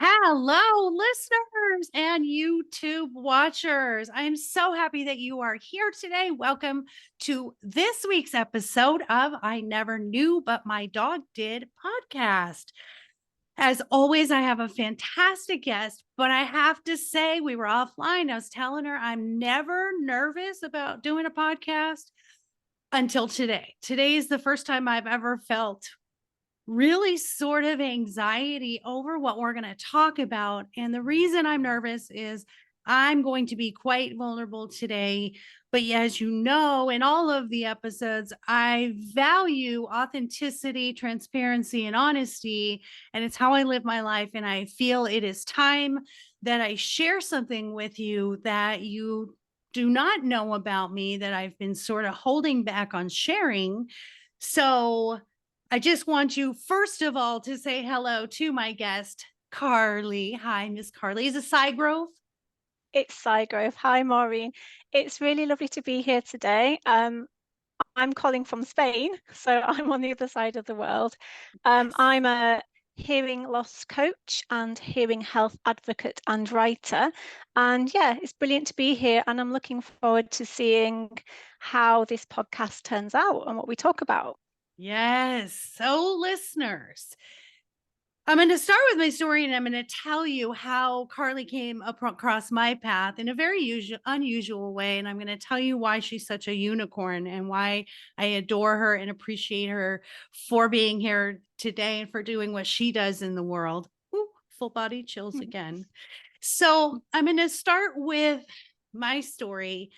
Hello, listeners and YouTube watchers. I am so happy that you are here today. Welcome to this week's episode of I Never Knew But My Dog Did podcast. As always, I have a fantastic guest, but I have to say, we were offline. I was telling her I'm never nervous about doing a podcast until today. Today is the first time I've ever felt really sort of anxiety over what we're going to talk about. And the reason I'm nervous is I'm going to be quite vulnerable today. But as you know, in all of the episodes, I value authenticity, transparency, and honesty. And it's how I live my life. And I feel it is time that I share something with you that you do not know about me that I've been sort of holding back on sharing. So, I just want you, first of all, to say hello to my guest, Carly. Hi, Miss Carly. Is it Sygrove? It's Sygrove. Hi, Maureen. It's really lovely to be here today. I'm calling from Spain, so I'm on the other side of the world. Yes. I'm a hearing loss coach and hearing health advocate and writer. And yeah, it's brilliant to be here. And I'm looking forward to seeing how this podcast turns out and what we talk about. Yes. So, listeners, I'm going to start with my story and I'm going to tell you how Carly came across my path in a very unusual way. And I'm going to tell you why she's such a unicorn and why I adore her and appreciate her for being here today and for doing what she does in the world. Ooh, full body chills again. So I'm going to start with my story.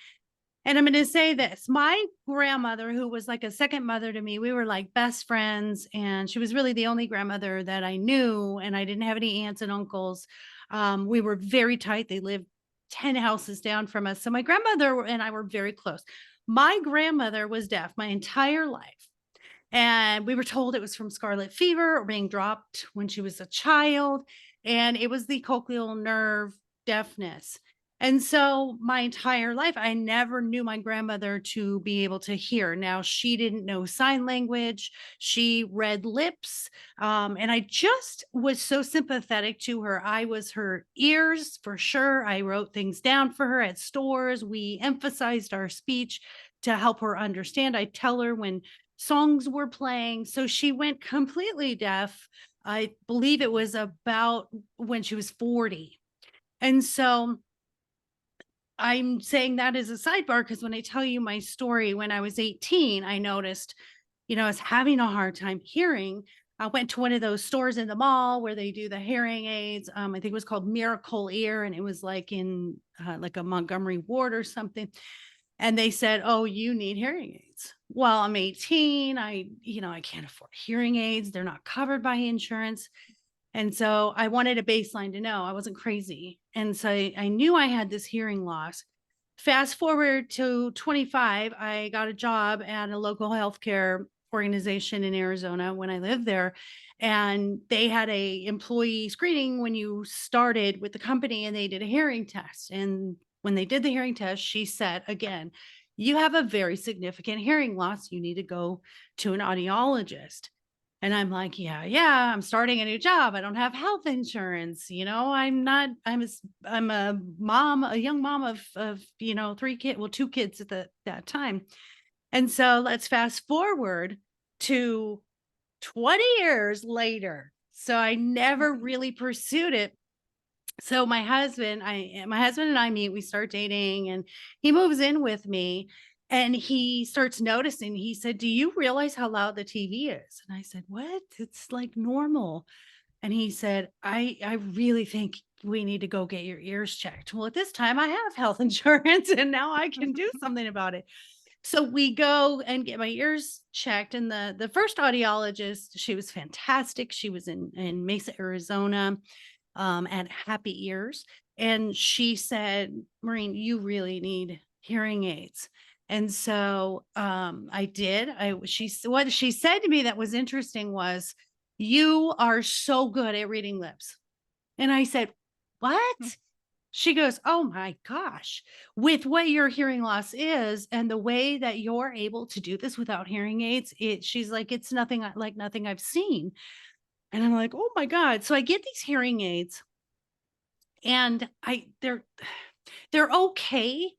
And I'm going to say this. My grandmother, who was like a second mother to me, we were like best friends. And she was really the only grandmother that I knew. And I didn't have any aunts and uncles. We were very tight. They lived 10 houses down from us. So my grandmother and I were very close. My grandmother was deaf my entire life. And we were told it was from scarlet fever or being dropped when she was a child. And it was the cochlear nerve deafness. And so my entire life, I never knew my grandmother to be able to hear. Now, she didn't know sign language. She read lips. And I just was so sympathetic to her. I was her ears for sure. I wrote things down for her at stores. We emphasized our speech to help her understand. I tell her when songs were playing. So she went completely deaf. I believe it was about when she was 40. And so I'm saying that as a sidebar because when I tell you my story, when I was 18, I noticed, I was having a hard time hearing. I went to one of those stores in the mall where they do the hearing aids. I think it was called Miracle Ear, and it was like in like a Montgomery ward or something. And they said, "Oh, you need hearing aids." Well, I'm 18. I can't afford hearing aids. They're not covered by insurance. And so I wanted a baseline to know I wasn't crazy. And so I knew I had this hearing loss. Fast forward to 25, I got a job at a local healthcare organization in Arizona when I lived there. And they had a employee screening when you started with the company and they did a hearing test. And when they did the hearing test, she said, again, you have a very significant hearing loss. You need to go to an audiologist. And I'm like, yeah, I'm starting a new job. I don't have health insurance. I'm a mom, a young mom of three kids, well, two kids at that time. And so let's fast forward to 20 years later. So I never really pursued it. So my husband and I meet, we start dating and he moves in with me and he starts noticing. He said, "Do you realize how loud the TV is?" And I said, "What? It's like normal." And he said, I really think we need to go get your ears checked. Well, at this time I have health insurance and now I can do something about it. So we go and get my ears checked. And the first audiologist, she was fantastic. She was in Mesa, Arizona, at Happy Ears. And she said, "Maureen, you really need hearing aids." And so I did. What she said to me that was interesting was, "You are so good at reading lips." And I said, "What?" She goes, "Oh my gosh, with what your hearing loss is and the way that you're able to do this without hearing aids, she's like, it's nothing like nothing I've seen." And I'm like, "Oh my God." So I get these hearing aids And they're okay,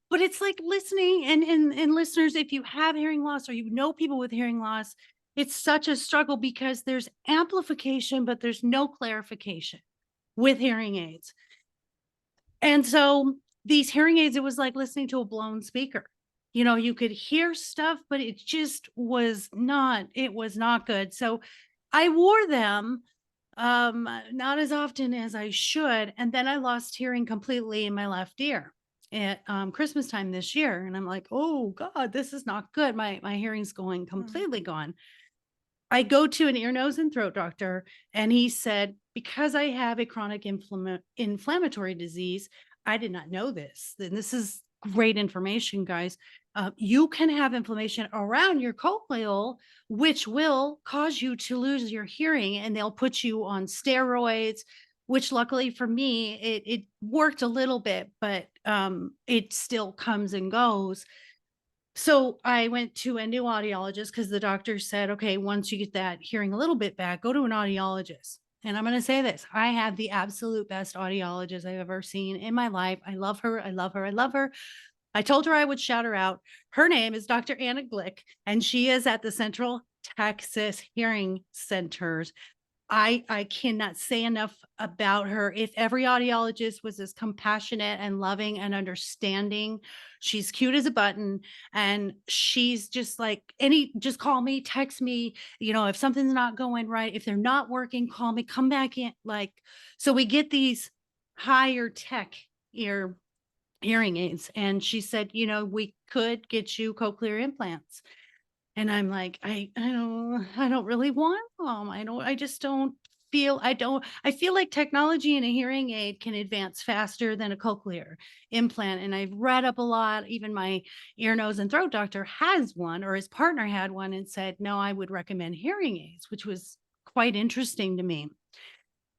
but it's like listening, and listeners, if you have hearing loss or you know people with hearing loss, it's such a struggle because there's amplification, but there's no clarification with hearing aids. And so these hearing aids, it was like listening to a blown speaker. You know, you could hear stuff, but it was not good. So I wore them not as often as I should. And then I lost hearing completely in my left ear at Christmas time this year. And I'm like, oh God, this is not good. My hearing's going Mm. completely gone. I go to an ear, nose, and throat doctor, and he said, because I have a chronic inflammatory disease, I did not know this. And this is great information, guys. You can have inflammation around your cochleal, which will cause you to lose your hearing, and they'll put you on steroids. Which, luckily for me, it worked a little bit, but it still comes and goes. So I went to a new audiologist because the doctor said, okay, once you get that hearing a little bit back, go to an audiologist. And I'm going to say this, I have the absolute best audiologist I've ever seen in my life. I love her. I love her. I love her. I told her I would shout her out. Her name is Dr. Anna Glick, and she is at the Central Texas Hearing Centers. I cannot say enough about her. If every audiologist was as compassionate and loving and understanding, she's cute as a button, and she's just like just call me, text me, if something's not going right, if they're not working, call me, come back in. Like, so we get these higher tech ear hearing aids, and she said, we could get you cochlear implants. And I'm like, I don't really want them. I just don't I feel like technology in a hearing aid can advance faster than a cochlear implant. And I've read up a lot. Even my ear, nose, and throat doctor has one, or his partner had one, and said, no, I would recommend hearing aids, which was quite interesting to me.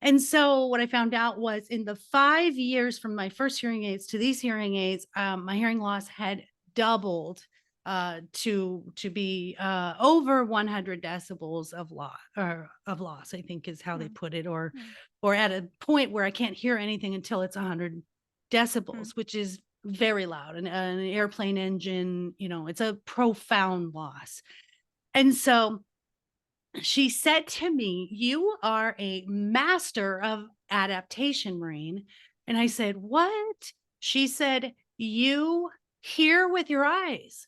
And so what I found out was, in the 5 years from my first hearing aids to these hearing aids, my hearing loss had doubled to be over 100 decibels of loss, I think is how they Mm. put it, or Mm. at a point where I can't hear anything until it's 100 decibels, Mm. which is very loud. And an airplane engine, it's a profound loss. And so she said to me, "You are a master of adaptation, Maureen." And I said, "What?" She said, "You hear with your eyes."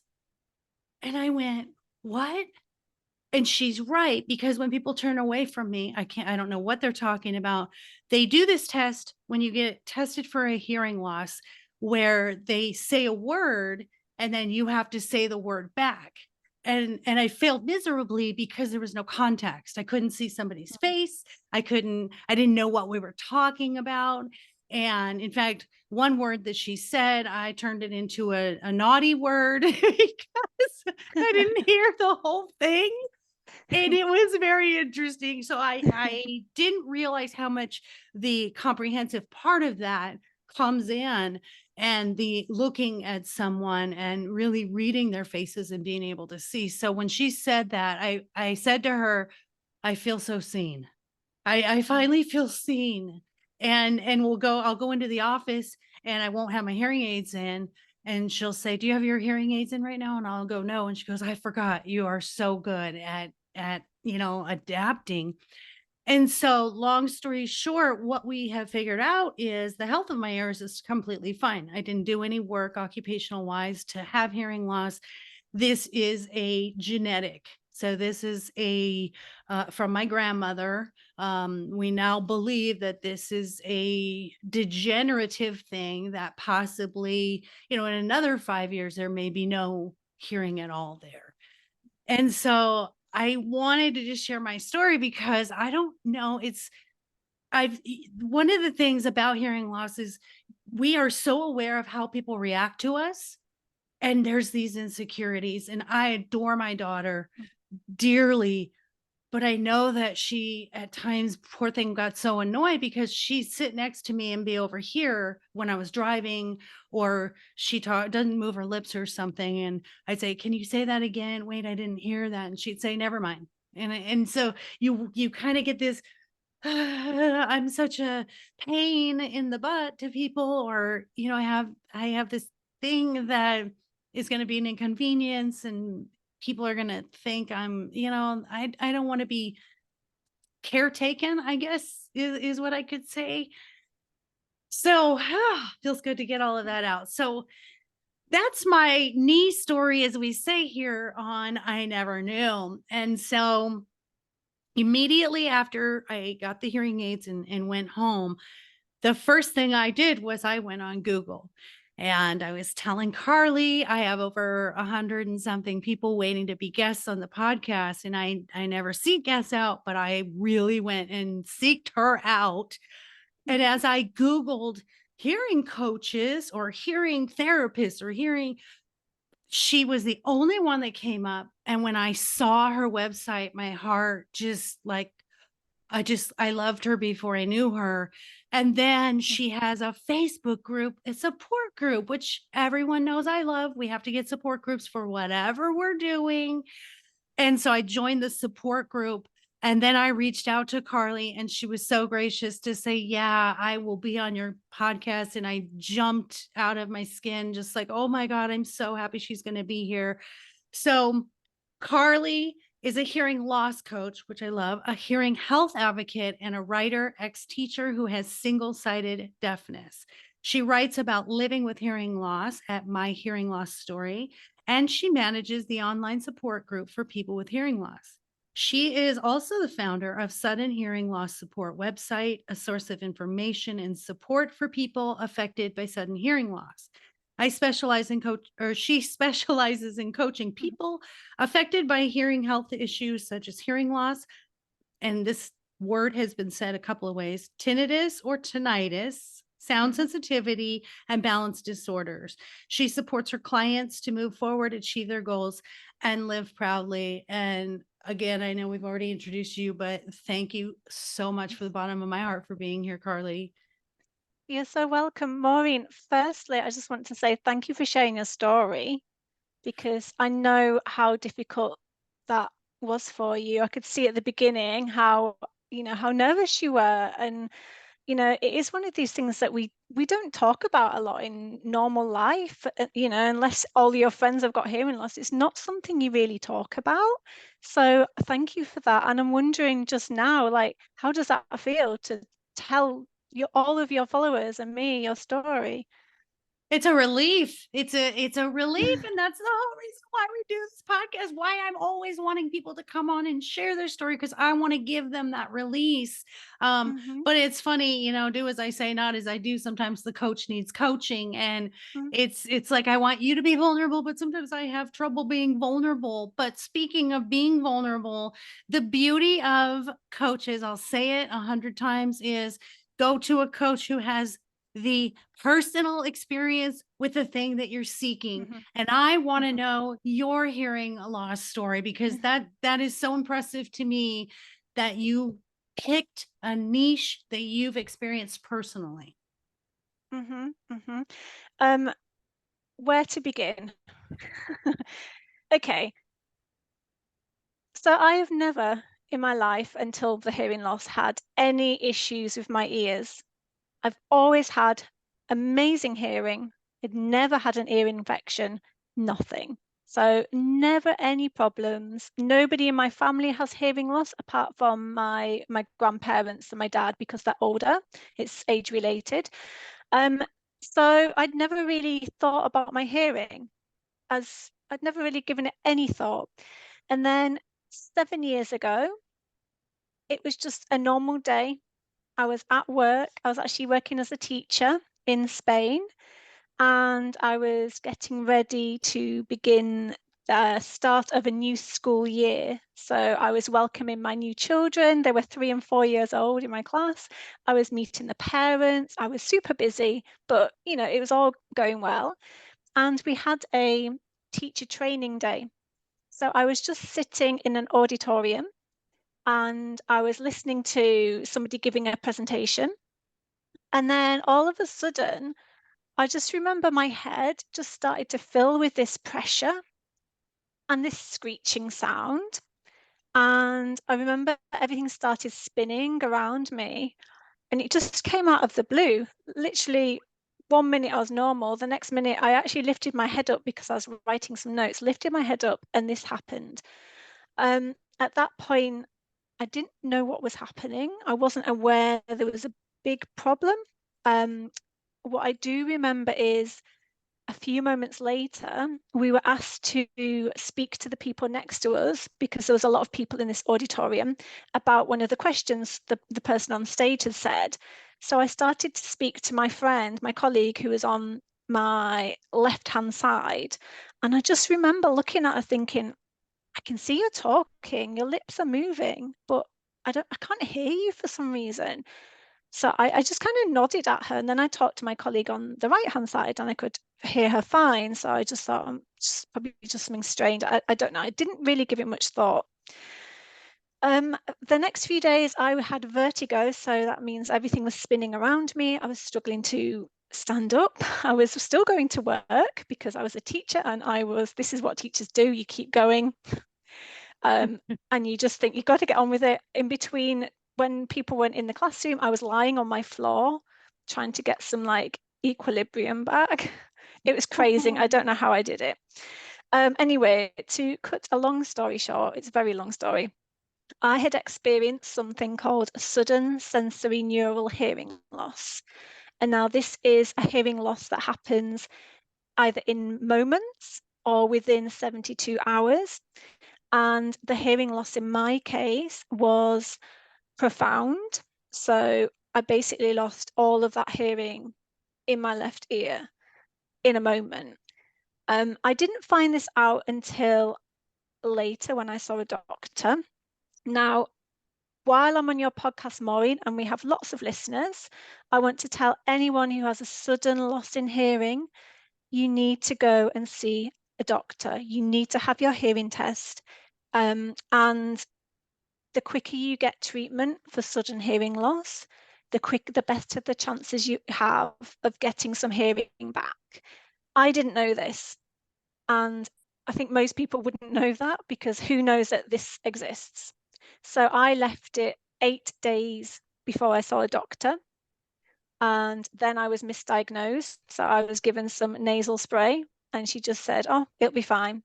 And I went, "What?" And she's right, because when people turn away from me, I don't know what they're talking about. They do this test when you get tested for a hearing loss, where they say a word and then you have to say the word back. And I failed miserably because there was no context. I couldn't see somebody's Mm. face. I didn't know what we were talking about. And in fact, one word that she said, I turned it into a naughty word because I didn't hear the whole thing. And it was very interesting. So I didn't realize how much the comprehensive part of that comes in, and the looking at someone and really reading their faces and being able to see. So when she said that, I said to her, I feel so seen. I Mm. finally feel seen. And I'll go into the office, and I won't have my hearing aids in. And she'll say, "Do you have your hearing aids in right now?" And I'll go, "No." And she goes, "I forgot. You are so good at adapting." And so, long story short, what we have figured out is the health of my ears is completely fine. I didn't do any work occupational wise to have hearing loss. This is a genetic. So this is a from my grandmother. We now believe that this is a degenerative thing that possibly, in another 5 years, there may be no hearing at all there. And so I wanted to just share my story, because I don't know. One of the things about hearing loss is we are so aware of how people react to us. And there's these insecurities. And I adore my daughter dearly, but I know that she, at times, poor thing, got so annoyed because she'd sit next to me and be over here when I was driving, or she doesn't move her lips or something. And I'd say, "Can you say that again? Wait, I didn't hear that." And she'd say, "Never mind." And so you kind of get this, I'm such a pain in the butt to people, or I have this thing that is going to be an inconvenience, and people are going to think I don't want to be caretaken, I guess is what I could say. So feels good to get all of that out. So that's my knee story, as we say here on I Never Knew. And so immediately after I got the hearing aids and went home, the first thing I did was I went on Google, and I was telling Carly I have over 100 and something people waiting to be guests on the podcast. And I never seek guests out, but I really went and seeked her out. And Mhm, as I Googled hearing coaches or hearing therapists or hearing, she was the only one that came up. And when I saw her website, my heart just like, I loved her before I knew her. And then mhm, she has a Facebook group, a support group, which everyone knows I love. We have to get support groups for whatever we're doing. And so I joined the support group, and then I reached out to Carly, and she was so gracious to say, "Yeah, I will be on your podcast." And I jumped out of my skin, just like, "Oh my God, I'm so happy she's going to be here." So Carly is a hearing loss coach, which I love, a hearing health advocate, and a writer, ex teacher who has single sided deafness. She writes about living with hearing loss at My Hearing Loss Story, and she manages the online support group for people with hearing loss. She is also the founder of Sudden Hearing Loss Support website, a source of information and support for people affected by sudden hearing loss. I specialize in coach or She specializes in coaching mhm, people affected by hearing health issues such as hearing loss, and this word has been said a couple of ways: tinnitus or tinnitus, sound mhm. sensitivity, and balance disorders. She supports her clients to move forward, achieve their goals, and live proudly. And again, I know we've already introduced you, but thank you so much for the bottom of my heart for being here, Carly. You're so welcome, Maureen. Firstly, I just want to say thank you for sharing your story because I know how difficult that was for you. I could see at the beginning how, how nervous you were. And, it is one of these things that we don't talk about a lot in normal life, unless all your friends have got hearing loss. It's not something you really talk about. So thank you for that. And I'm wondering just now, like, how does that feel to tell all of your followers and me your story? It's a relief. It's a relief, and that's the whole reason why we do this podcast, why I'm always wanting people to come on and share their story, because I want to give them that release. Mhm, But it's funny, do as I say, not as I do. Sometimes the coach needs coaching, and mm, it's like I want you to be vulnerable, but sometimes I have trouble being vulnerable. But speaking of being vulnerable, the beauty of coaches, I'll say it 100 times, is go to a coach who has the personal experience with the thing that you're seeking. mhm, And I want to mhm, know your hearing loss story, because mhm, that is so impressive to me, that you picked a niche that you've experienced personally. mhm, mhm. Um, where to begin? Okay, so I have never in my life until the hearing loss had any issues with my ears. I've always had amazing hearing. I'd never had an ear infection, nothing. So never any problems. Nobody in my family has hearing loss apart from my grandparents and my dad because they're older. It's age related. Um, so I'd never really thought about my hearing as I'd never really given it any thought. And then 7 years ago, it was just a normal day. I was at work. I was actually working as a teacher in Spain, and I was getting ready to begin the start of a new school year. So I was welcoming my new children. They were 3 and 4 years old in my class. I was meeting the parents. I was super busy, but it was all going well. And we had a teacher training day. So I was just sitting in an auditorium and I was listening to somebody giving a presentation. And then all of a sudden, I just remember my head just started to fill with this pressure and this screeching sound. And I remember everything started spinning around me, and it just came out of the blue. Literally, 1 minute I was normal, the next minute I actually lifted my head up because I was writing some notes, lifted my head up, and this happened. At that point, I didn't know what was happening. I wasn't aware there was a big problem. What I do remember is a few moments later, we were asked to speak to the people next to us because there was a lot of people in this auditorium about one of the questions the person on stage had said. So I started to speak to my friend, my colleague who was on my left-hand side. And I just remember looking at her thinking, I can see you talking, your lips are moving, but I can't hear you for some reason. So I just kind of nodded at her, and then I talked to my colleague on the right-hand side, and I could hear her fine. So I just thought, just probably just something strange. I don't know. I didn't really give it much thought. The next few days, I had vertigo, so that means everything was spinning around me. I was struggling to stand up. I was still going to work because I was a teacher, and this is what teachers do. You keep going. And you just think you've got to get on with it. In between, when people weren't in the classroom, I was lying on my floor trying to get some like equilibrium back. It was crazy. I don't know how I did it. Anyway, to cut a long story short, it's a very long story. I had experienced something called sudden sensory neural hearing loss. And now this is a hearing loss that happens either in moments or within 72 hours. And the hearing loss in my case was profound. So I basically lost all of that hearing in my left ear in a moment. I didn't find this out until later when I saw a doctor. Now, while I'm on your podcast, Maureen, and we have lots of listeners, I want to tell anyone who has a sudden loss in hearing, you need to go and see a doctor. You need to have your hearing test. And the quicker you get treatment for sudden hearing loss, the better the chances you have of getting some hearing back. I didn't know this, and I think most people wouldn't know that because who knows that this exists. So I left it 8 days before I saw a doctor, and then I was misdiagnosed. So I was given some nasal spray, and she just said, "Oh, it'll be fine."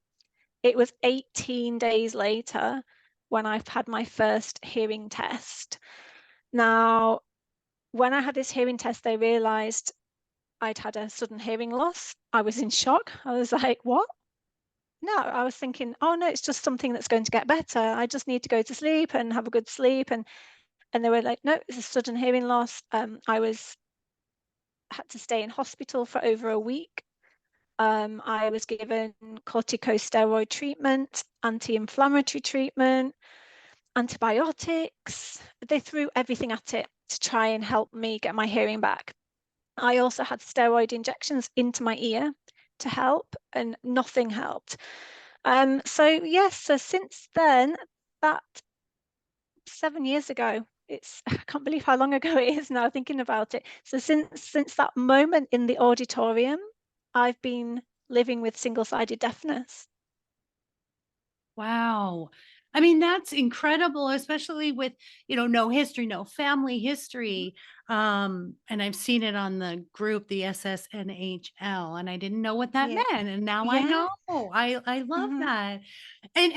It was 18 days later when I've had my first hearing test. Now, when I had this hearing test, they realized I'd had a sudden hearing loss. I was in shock. I was like, what? No, I was thinking, oh no, it's just something that's going to get better. I just need to go to sleep and have a good sleep. And they were like, no, it's a sudden hearing loss. I had to stay in hospital for over a week. I was given corticosteroid treatment, anti-inflammatory treatment, antibiotics. They threw everything at it to try and help me get my hearing back. I also had steroid injections into my ear to help, and nothing helped. So yes, so since then, that 7 years ago, I can't believe how long ago it is now thinking about it. So since that moment in the auditorium, I've been living with single-sided deafness. Wow. I mean, that's incredible, especially with, no history, no family history. And I've seen it on the group, the SSNHL, and I didn't know what that Yeah. meant. And now I Yeah. know. I love Hmm. that. And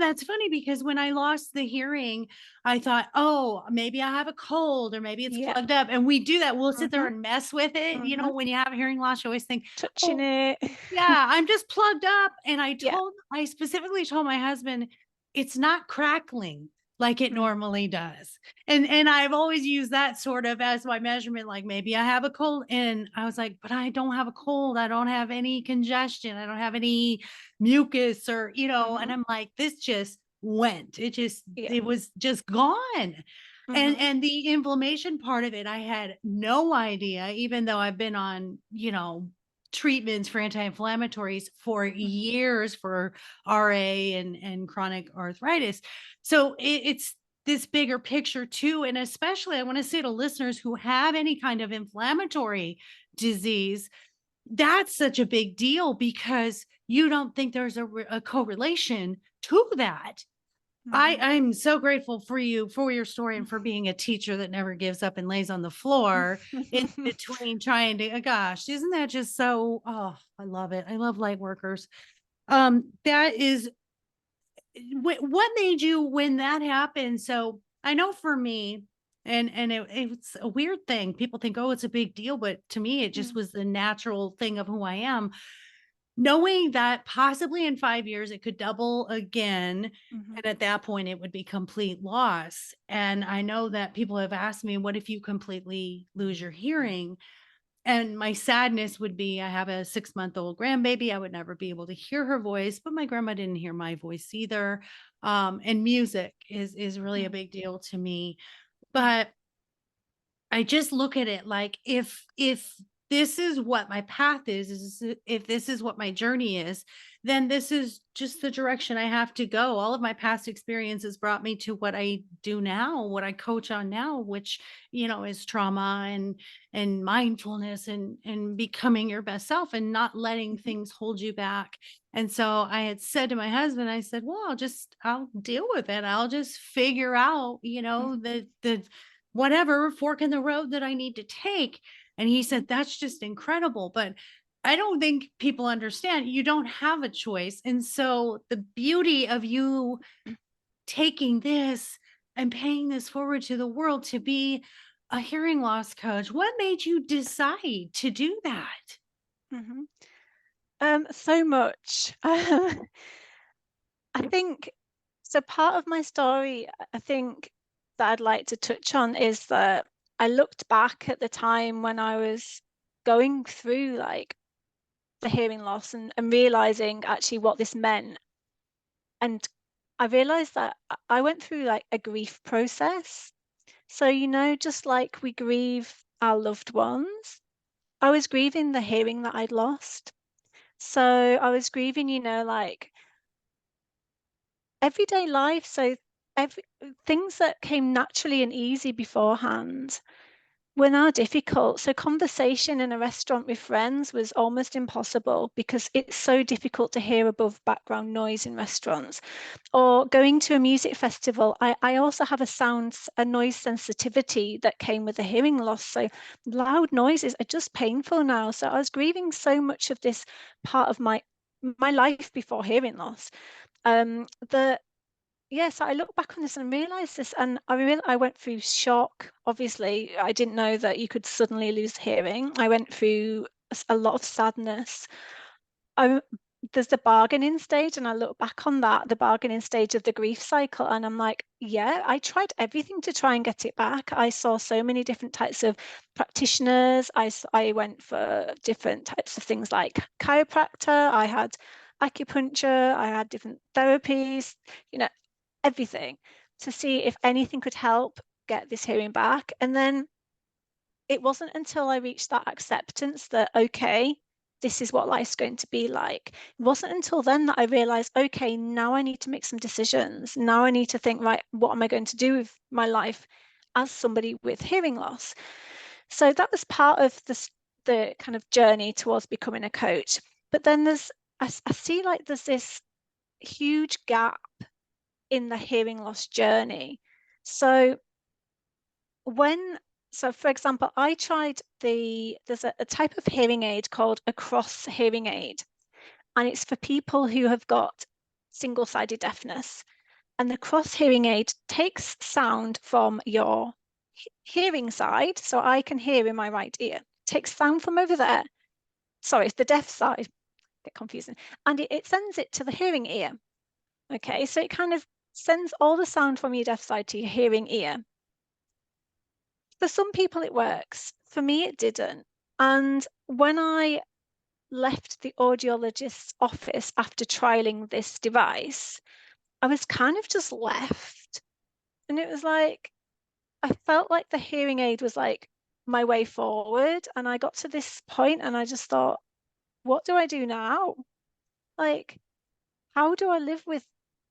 that's funny because when I lost the hearing, I thought, oh, maybe I have a cold or maybe it's Yeah. plugged up. And we do that. We'll sit there Hmm. and mess with it. Hmm. When you have hearing loss, you always think, Touching oh, it. yeah, I'm just plugged up. And Yeah. I specifically told my husband, it's not crackling like it Mm. normally does. And I've always used that sort of as my measurement, like maybe I have a cold. And I was like, but I don't have a cold. I don't have any congestion. I don't have any mucus and Hmm. I'm like, this just went. Yeah. It was just gone. Hmm. And the inflammation part of it, I had no idea, even though I've been on, treatments for anti-inflammatories for years for RA and chronic arthritis. So it's this bigger picture too. And especially I want to say to listeners who have any kind of inflammatory disease, that's such a big deal because you don't think there's a correlation to that. I'm so grateful for you, for your story, and for being a teacher that never gives up and lays on the floor in between trying to, gosh, isn't that just so, oh, I love it. I love light workers. That is what made you when that happened? So I know for me, and it's a weird thing. People think, oh, it's a big deal, but to me, it just Mm, was the natural thing of who I am. Knowing that possibly in 5 years it could double again, mhm, and at that point it would be complete loss. And I know that people have asked me, what if you completely lose your hearing? And my sadness would be, I have a 6-month-old grandbaby. I would never be able to hear her voice, but my grandma didn't hear my voice either. And music is really a mm, big deal to me. mm, But I just look at it like, if this is what my path is if this is what my journey is, then this is just the direction I have to go. All of my past experiences brought me to what I do now, what I coach on now, which, is trauma and mindfulness and becoming your best self and not letting mhm, things hold you back. And so I had said to my husband, I said, well, I'll deal with it. I'll just figure out, mhm, the whatever fork in the road that I need to take. And he mhm, said, that's just incredible. But I don't think people understand you don't have a choice. And so the beauty of you taking this and paying this forward to the world to be a hearing loss coach, what made you decide to do that? mhm. So much. I think so. Part of my story, I think that I'd like to touch on is that I looked back at the time when I was going through like the hearing loss and realizing actually what this meant. And I realized that I went through like a grief process. So, just like we grieve our loved ones, I was grieving the hearing that I'd lost. So I was grieving, like everyday life. So every things that came naturally and easy beforehand were now difficult. So conversation in a restaurant with friends was almost impossible because it's so difficult to hear above background noise in restaurants. Or going to a music festival, I also have a noise sensitivity that came with a hearing loss. So loud noises are just painful now. So I was grieving so much of this part of my life before hearing loss. That Yes, I look back on this and realize this, and I went through shock. Obviously, I didn't know that you could suddenly lose hearing. I went through a lot of sadness. I There's the bargaining stage, and I look back on that, the bargaining stage of the grief cycle, and I'm like, yeah, I tried everything to try and get it back. I saw so many different types of practitioners. I went for different types of things like chiropractor. I had acupuncture. I had different therapies. You know, everything to see if anything could help get this hearing back. And then it wasn't until I reached that acceptance that, okay, this is what life's going to be like. It wasn't until then that I realized, okay, now I need to make some decisions. Now I need to think, right, what am I going to do with my life as somebody with hearing loss? So that was part of the kind of journey towards becoming a coach. But then I see like there's this huge gap in the hearing loss journey. So when so for example, I tried there's a type of hearing aid called a cross hearing aid, and it's for people who have got single-sided deafness. And the cross hearing aid takes sound from your hearing side, so I can hear in my right ear, takes sound from over there. Sorry, it's the deaf side, get confusing. And it sends it to the hearing ear. Okay, so it kind of sends all the sound from your deaf side to your hearing ear. For some people, it works. For me, it didn't. And when I left the audiologist's office after trialing this device, I was kind of just left. And it was like, I felt like the hearing aid was like my way forward. And I got to this point and I just thought, what do I do now? Like, how do I live with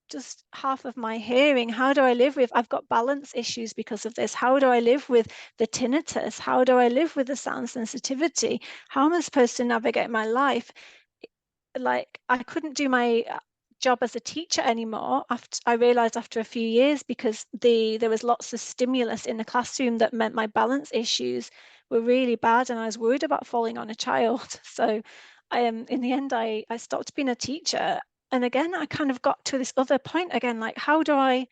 just half of my hearing? How do I live with, I've got balance issues because of this. How do I live with the tinnitus? How do I live with the sound sensitivity? How am I supposed to navigate my life? Like, I couldn't do my job as a teacher anymore. After I realized after a few years, because there was lots of stimulus in the classroom that meant my balance issues were really bad, and I was worried about falling on a child. So in the end, I stopped being a teacher. And again, I kind of got to this other point again, like, how do I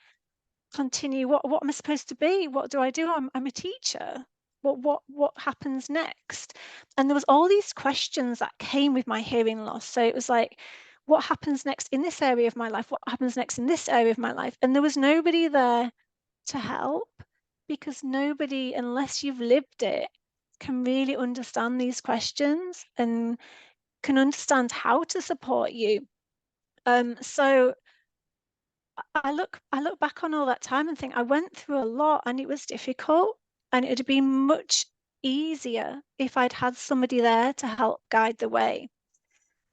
continue? What am I supposed to be? What do I do? I'm a teacher. What happens next? And there was all these questions that came with my hearing loss. So it was like, what happens next in this area of my life? What happens next in this area of my life? And there was nobody there to help, because nobody, unless you've lived it, can really understand these questions and can understand how to support you. So I look back on all that time and think I went through a lot, and it was difficult, and it would have been much easier if I'd had somebody there to help guide the way.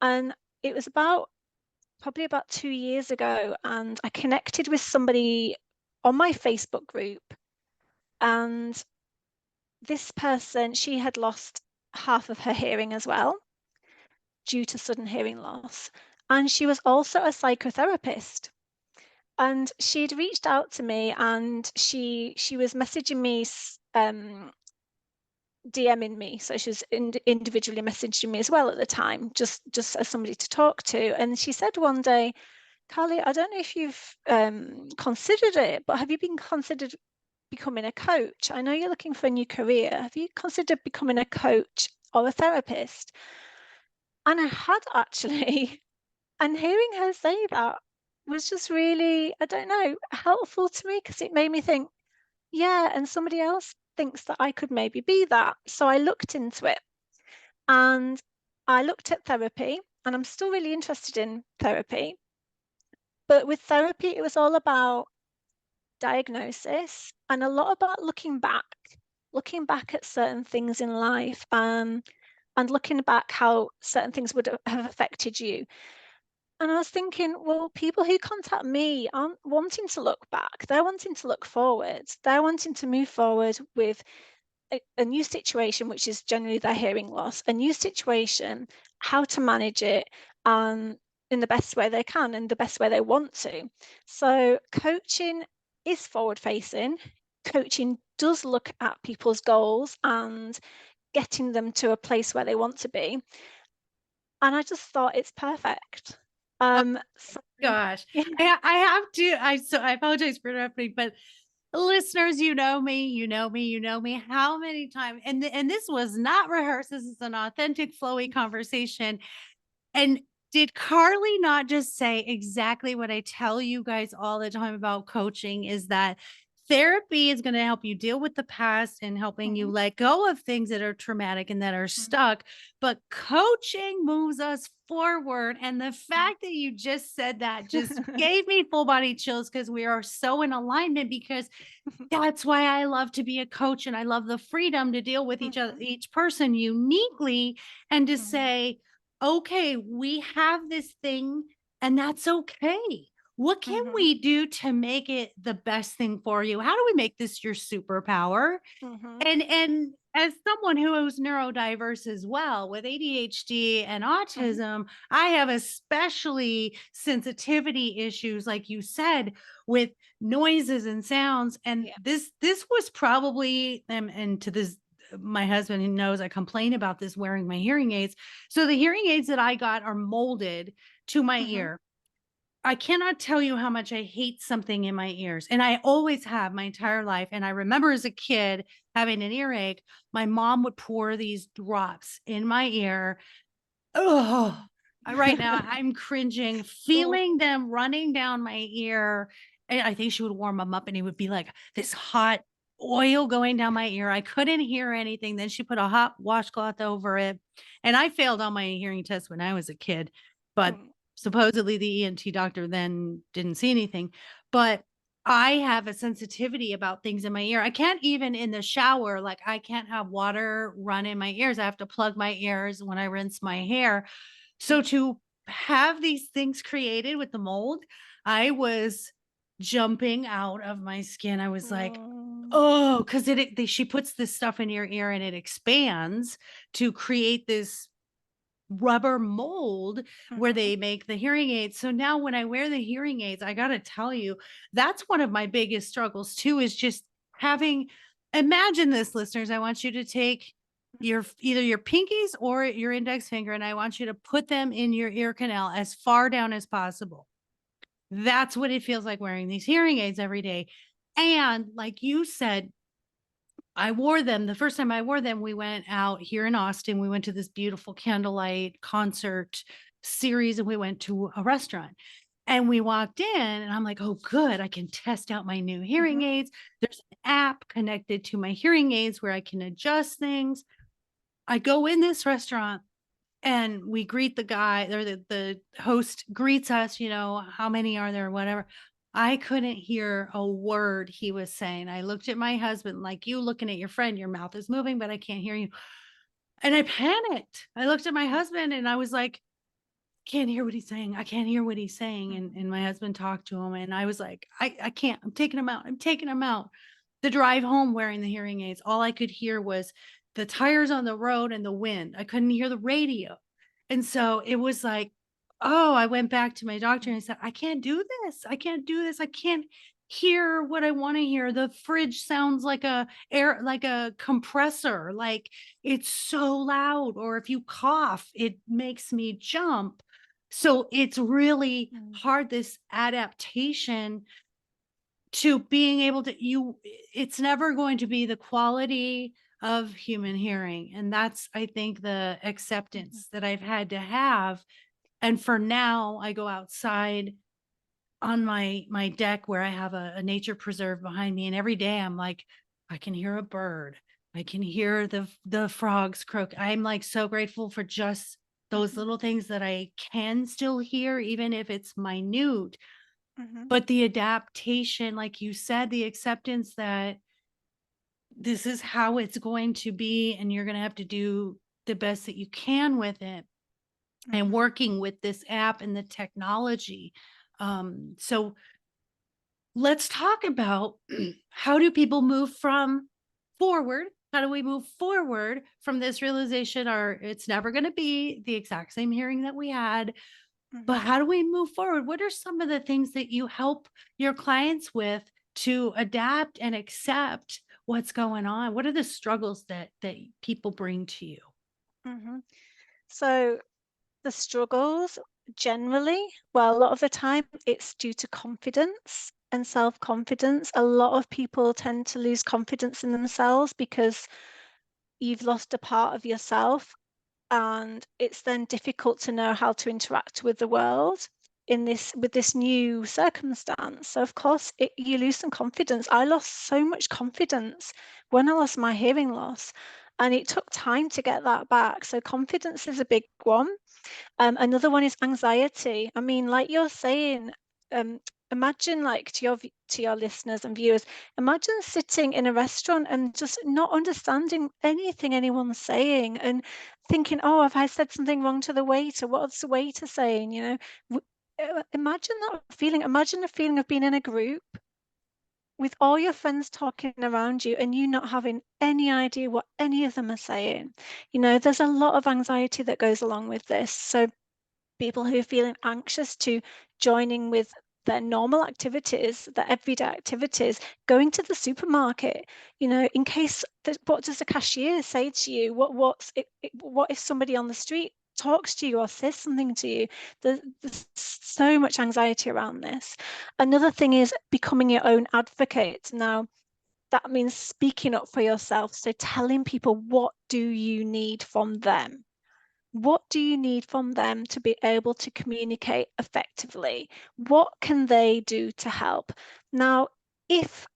And it was probably about 2 years ago, and I connected with somebody on my Facebook group, and this person, she had lost half of her hearing as well due to sudden hearing loss. And she was also a psychotherapist. And she'd reached out to me, and she was messaging me, DMing me. So she was individually messaging me as well at the time, just as somebody to talk to. And she said one day, Carly, I don't know if you've considered it, but have you been considered becoming a coach? I know you're looking for a new career. Have you considered becoming a coach or a therapist? And I had actually. And hearing her say that was just really, I don't know, helpful to me, because it made me think, yeah, and somebody else thinks that I could maybe be that. So I looked into it, and I looked at therapy, and I'm still really interested in therapy. But with therapy, it was all about diagnosis and a lot about looking back at certain things in life, and looking back how certain things would have affected you. And I was thinking, well, people who contact me aren't wanting to look back. They're wanting to look forward. They're wanting to move forward with a new situation, which is generally their hearing loss, a new situation, how to manage it, in the best way they can and the best way they want to. So coaching is forward facing. Coaching does look at people's goals and getting them to a place where they want to be. And I just thought it's perfect. Oh So gosh. yeah. I have to I apologize for interrupting, but listeners, you know me, you know me, you know me. How many times, and this was not rehearsed. This is an authentic, flowy conversation. And did Carly not just say exactly what I tell you guys all the time about coaching, is that therapy is going to help you deal with the past and helping you Mhm, let go of things that are traumatic and that are mhm, stuck, but coaching moves us forward. And the mhm. fact that you just said that just gave me full body chills, because we are so in alignment, because that's why I love to be a coach, and I love the freedom to deal with Mhm, each person uniquely, and to mhm, say, okay, we have this thing, and that's okay. What can mhm, we do to make it the best thing for you? How do we make this your superpower? mhm, And as someone who is neurodiverse as well, with ADHD and mhm. autism, I have especially sensitivity issues, like you said, with noises and sounds. And Yeah. this was probably, and to this, my husband, he knows I complain about this, wearing my hearing aids. So the hearing aids that I got are molded to my Mhm, ear. I cannot tell you how much I hate something in my ears, and I always have my entire life. And I remember as a kid having an earache, my mom would pour these drops in my ear. Oh, right now I'm cringing, Oh, feeling them running down my ear. And I think she would warm them up, and it would be like this hot oil going down my ear. I couldn't hear anything. Then she put a hot washcloth over it. And I failed all my hearing tests when I was a kid, but mm, supposedly the ENT doctor then didn't see anything. But I have a sensitivity about things in my ear. I can't even in the shower, like I can't have water run in my ears. I have to plug my ears when I rinse my hair. So mm, to have these things created with the mold, I was jumping out of my skin. I was like, mm, oh, because she puts this stuff in your ear and it expands to create this rubber mold where Mhm. they make the hearing aids. So now when I wear the hearing aids, I got to tell you, that's one of my biggest struggles too, is just having, imagine this, listeners. I want you to take either your pinkies or your index finger, and I want you to put them in your ear canal as far down as possible. That's what it feels like wearing these hearing aids every day. And like you said, I wore them. The first time I wore them, we went out here in Austin. We went to this beautiful candlelight concert series and we went to a restaurant. And we walked in and I'm like, "Oh good, I can test out my new hearing Mhm. aids. There's an app connected to my hearing aids where I can adjust things." I go in this restaurant and we greet the guy, or the host greets us, "How many are there?" Whatever. I couldn't hear a word he was saying. I looked at my husband like you looking at your friend, your mouth is moving, but I can't hear you. And I panicked. I looked at my husband and I was like, "Can't hear what he's saying. I can't hear what he's saying." And Mhm. my husband talked to him and I was like, I can't. I'm taking him out. I'm taking him out. The drive home wearing the hearing aids, all I could hear was the tires on the road and the wind. I couldn't hear the radio. And so it was like, oh, I went back to my doctor and I said, "I can't do this. I can't do this. I can't hear what I want to hear. The fridge sounds like a compressor. Like it's so loud. Or if you cough, it makes me jump." So it's really Mhm. hard, this adaptation to being able to it's never going to be the quality of human hearing, and that's, I think, the Mhm. acceptance that I've had to have. And for now, I go outside on my deck where I have a nature preserve behind me, and every day I'm like, I can hear a bird, I can hear the frogs croak. I'm like so grateful for just those Mhm. little things that I can still hear, even if it's minute. Mhm. But the adaptation, like you said, the acceptance that this is how it's going to be, and you're going to have to do the best that you can with it, and Mhm. working with this app and the technology. So let's talk about how do people move from forward? How do we move forward from this realization, or it's never going to be the exact same hearing that we had? But Mhm. how do we move forward? What are some of the things that you help your clients with to adapt and accept what's going on? What are the struggles that people bring to you? Mhm. So the struggles generally, well, a lot of the time it's due to confidence and self-confidence. A lot of people tend to lose confidence in themselves because you've lost a part of yourself, and it's then difficult to know how to interact with the world in this with this new circumstance. So of course you lose some confidence. I lost so much confidence when I lost my hearing loss, and it took time to get that back. So confidence is a big one. Another one is anxiety. I mean, like you're saying, um, imagine like to your listeners and viewers, imagine sitting in a restaurant and just not understanding anything anyone's saying and thinking, "Oh, have I said something wrong to the waiter? What's the waiter saying?" Imagine that feeling. Imagine the feeling of being in a group with all your friends talking around you and you not having any idea what any of them are saying. There's a lot of anxiety that goes along with this. So people who are feeling anxious to joining with their normal activities, their everyday activities, going to the supermarket, in case what does the cashier say to you? What if somebody on the street talks to you or says something to you? There's so much anxiety around this. Another thing is becoming your own advocate. Now, that means speaking up for yourself. So telling people, what do you need from them? What do you need from them to be able to communicate effectively? What can they do to help? Now, if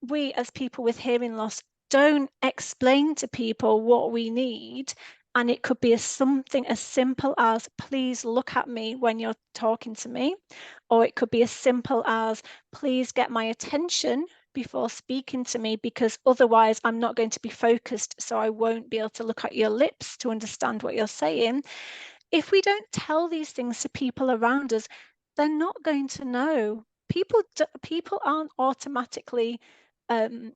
we as people with hearing loss don't explain to people what we need, and it could be something as simple as, please look at me when you're talking to me, or it could be as simple as, please get my attention before speaking to me, because otherwise I'm not going to be focused, so I won't be able to look at your lips to understand what you're saying. If we don't tell these things to people around us, they're not going to know. People aren't automatically um,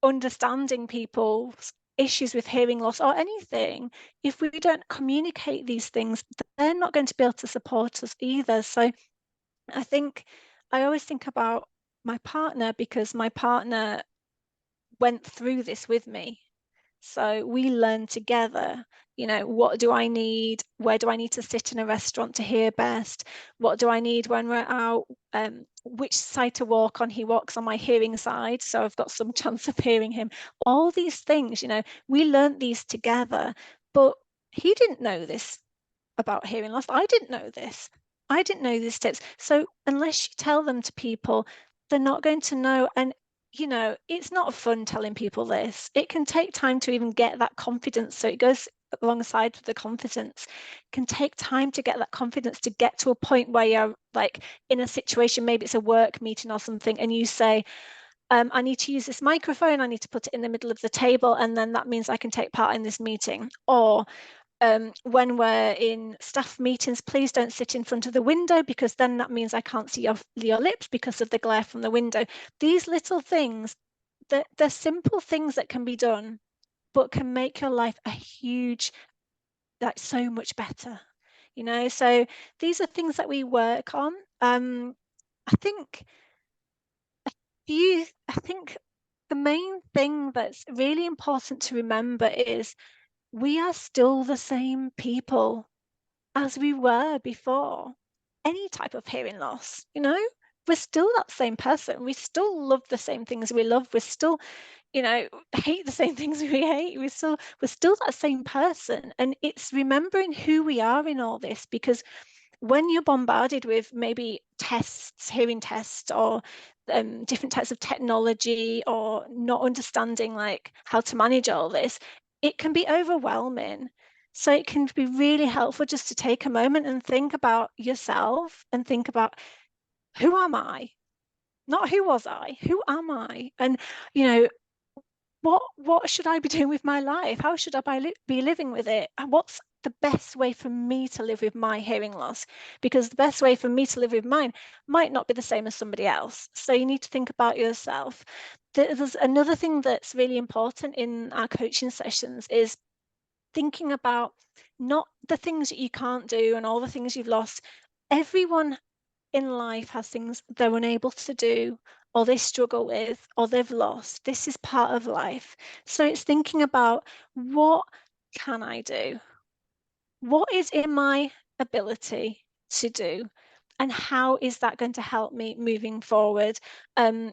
understanding people's issues with hearing loss or anything, if we don't communicate these things, they're not going to be able to support us either. So I think I always think about my partner, because my partner went through this with me. So we learn together, what do I need? Where do I need to sit in a restaurant to hear best? What do I need when we're out? Which side to walk on? He walks on my hearing side, so I've got some chance of hearing him. All these things, we learned these together, but he didn't know this about hearing loss. I didn't know this. I didn't know these tips. So unless you tell them to people, they're not going to know. And it's not fun telling people this. It can take time to even get that confidence. So it goes alongside with the confidence. It can take time to get that confidence, to get to a point where you're like in a situation, maybe it's a work meeting or something, and you say, I need to use this microphone, I need to put it in the middle of the table, and then that means I can take part in this meeting. Or when we're in staff meetings, please don't sit in front of the window, because then that means I can't see your lips because of the glare from the window. These little things, they're simple things that can be done, but can make your life a huge, like so much better. So these are things that we work on. I think I think the main thing that's really important to remember is we are still the same people as we were before any type of hearing loss. We're still that same person. We still love the same things we love. We're still, hate the same things we hate. We're still that same person. And it's remembering who we are in all this, because when you're bombarded with maybe tests, hearing tests, or different types of technology, or not understanding like how to manage all this, it can be overwhelming. So it can be really helpful just to take a moment and think about yourself, and think about, who am I? Not who was I? Who am I? And you know, what should I be doing with my life? How should I be living with it? And what's the best way for me to live with my hearing loss? Because the best way for me to live with mine might not be the same as somebody else. So you need to think about yourself. There's another thing that's really important in our coaching sessions, is thinking about not the things that you can't do and all the things you've lost. Everyone in life has things they're unable to do, or they struggle with, or they've lost. This is part of life. So it's thinking about, what can I do? What is in my ability to do? And how is that going to help me moving forward? And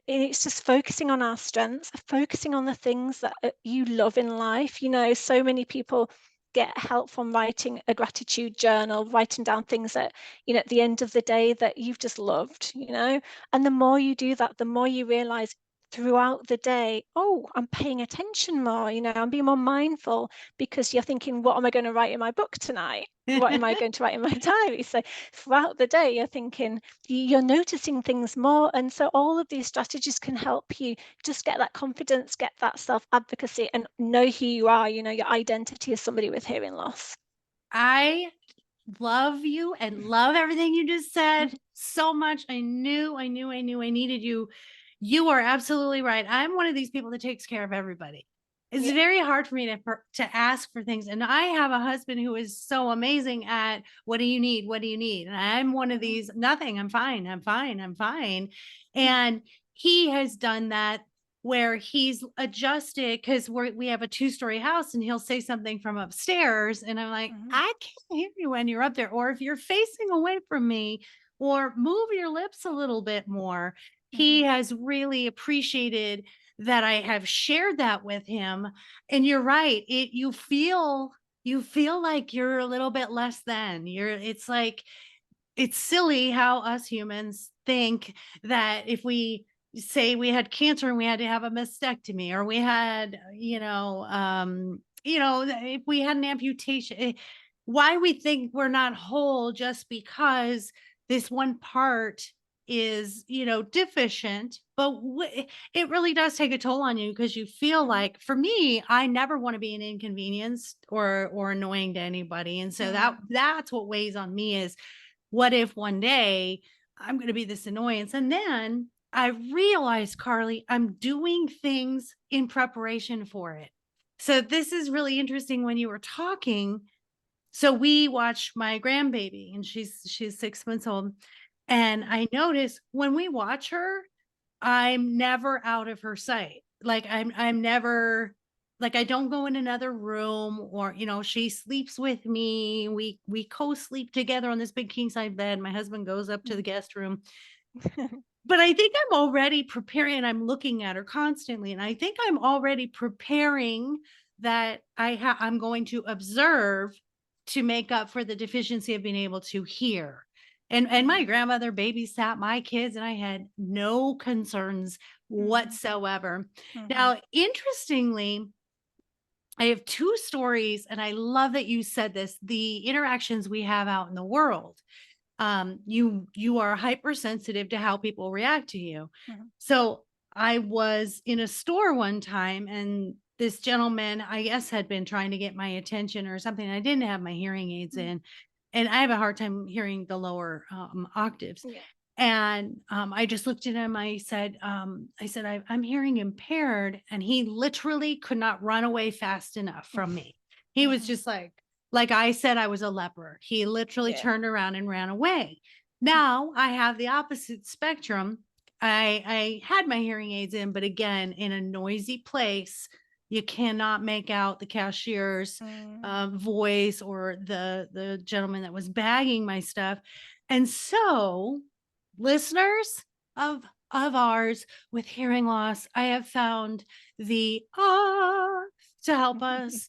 it's just focusing on our strengths, focusing on the things that you love in life. So many people get help from writing a gratitude journal, writing down things that, at the end of the day, that you've just loved. And the more you do that, the more you realize throughout the day, oh, I'm paying attention more, I'm being more mindful, because you're thinking, what am I going to write in my book tonight? What am I going to write in my diary? So throughout the day, you're thinking, you're noticing things more. And so all of these strategies can help you just get that confidence, get that self-advocacy, and know who you are, your identity as somebody with hearing loss. I love you and love everything you just said so much. I knew I needed you. You are absolutely right. I'm one of these people that takes care of everybody. It's Yeah. very hard for me to ask for things. And I have a husband who is so amazing at, what do you need? What do you need? And I'm one of these, nothing. I'm fine. I'm fine. I'm fine. And he has done that, where he's adjusted, because we have a 2-story house, and he'll say something from upstairs, and I'm like, Mhm. I can't hear you when you're up there, or if you're facing away from me, or move your lips a little bit more. He Mhm. has really appreciated that I have shared that with him. And you're right, you feel like you're a little bit less than. It's like, it's silly how us humans think that if we say we had cancer and we had to have a mastectomy, or we had, if we had an amputation, why we think we're not whole just because this one part is, deficient. But it really does take a toll on you, because you feel Mhm. like, for me, I never want to be an inconvenience or annoying to anybody. And so Mm. that's what weighs on me, is, what if one day I'm going to be this annoyance? And then I realized, Carly, I'm doing things in preparation for it. So this is really interesting when you were talking. So we watch my grandbaby and she's 6 months old. And I notice when we watch her, I'm never out of her sight. Like I'm never like I don't go in another room or she sleeps with me. We co-sleep together on this big king size bed. My husband goes up to the guest room. But I think I'm already preparing and I'm looking at her constantly, and I think I'm already preparing that I'm going to observe to make up for the deficiency of being able to hear. And my grandmother babysat my kids, and I had no concerns Mhm, whatsoever. mhm, Now, interestingly, I have 2 stories, and I love that you said this, the interactions we have out in the world. You are hypersensitive to how people react to you. mhm, So I was in a store one time and this gentleman, I guess, had been trying to get my attention or something. I didn't have my hearing aids mhm. in, and I have a hard time hearing the lower octaves. Yeah. And I just looked at him. I said, I'm hearing impaired. And he literally could not run away fast enough from me. He was Mhm. just like I said, I was a leper. He literally Yeah. turned around and ran away. Now I have the opposite spectrum. I had my hearing aids in, but again, in a noisy place, you cannot make out the cashier's Mm. voice or the gentleman that was bagging my stuff. And so, listeners of ours with hearing loss, I have found the to help us.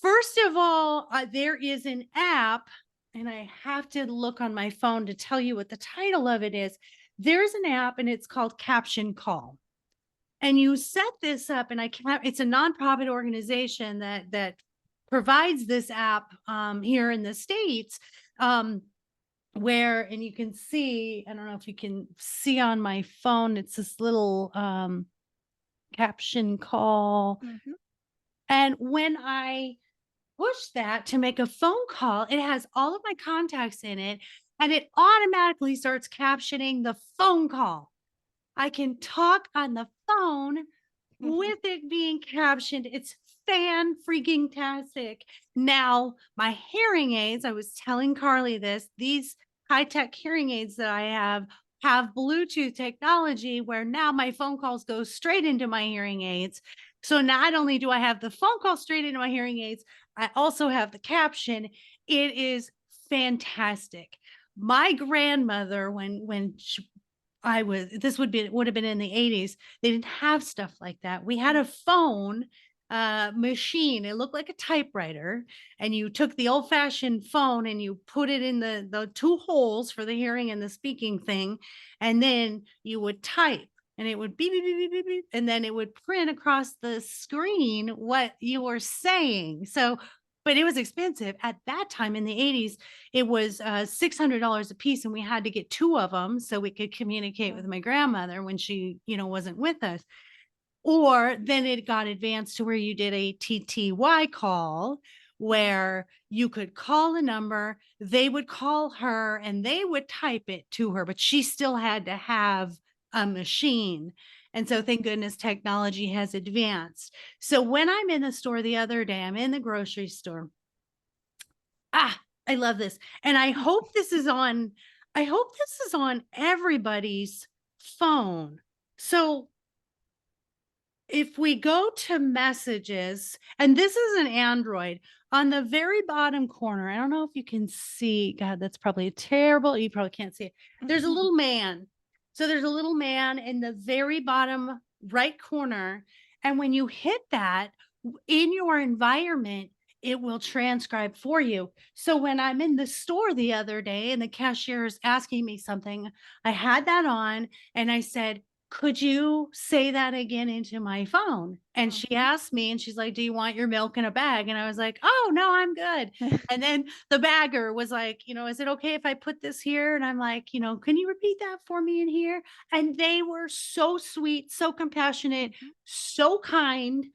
First of all, there is an app, and I have to look on my phone to tell you what the title of it is. There's an app, and it's called Caption Call. And you set this up, and it's a nonprofit organization that provides this app here in the States. Where and you can see, I don't know if you can see on my phone, it's this little caption call. Mhm. And when I push that to make a phone call, it has all of my contacts in it and it automatically starts captioning the phone call. I can talk on the phone with it being captioned. It's fan freaking tastic. Now, my hearing aids, I was telling Carly this, these high-tech hearing aids that I have Bluetooth technology where now my phone calls go straight into my hearing aids. So not only do I have the phone call straight into my hearing aids, I also have the caption. It is fantastic. My grandmother, when I was this would have been in the 80s. They didn't have stuff like that. We had a phone machine. It looked like a typewriter, and you took the old-fashioned phone and you put it in the 2 holes for the hearing and the speaking thing, and then you would type and it would beep beep beep beep beep, beep and then it would print across the screen what you were saying. So, but it was expensive at that time in the 80s. It was $600 a piece, and we had to get 2 of them so we could communicate with Mm. my grandmother when she, wasn't with us. Or then it got advanced to where you did a TTY call, Mhm. where you could call a number, they would call her, and they would type it to her, but she still had to have a machine. And so thank goodness technology has advanced. So when I'm in the store the other day, I'm in the grocery store. I love this. And I hope this is on everybody's phone. So if we go to messages, and this is an Android, on the very bottom corner, I don't know if you can see, God, that's probably terrible. You probably can't see it. There's a little man. So there's a little man in the very bottom right corner. And when you hit that in your environment, it will transcribe for you. So when I'm in the store the other day and the cashier is asking me something, I had that on and I said, could you say that again into my phone? And she Mhm. asked me, and she's like, do you want your milk in a bag? And I was like, oh, no, I'm good. And then the bagger was like, is it okay if I put this here? And I'm like, can you repeat that for me in here? And they were so sweet, so compassionate, Mhm. so kind.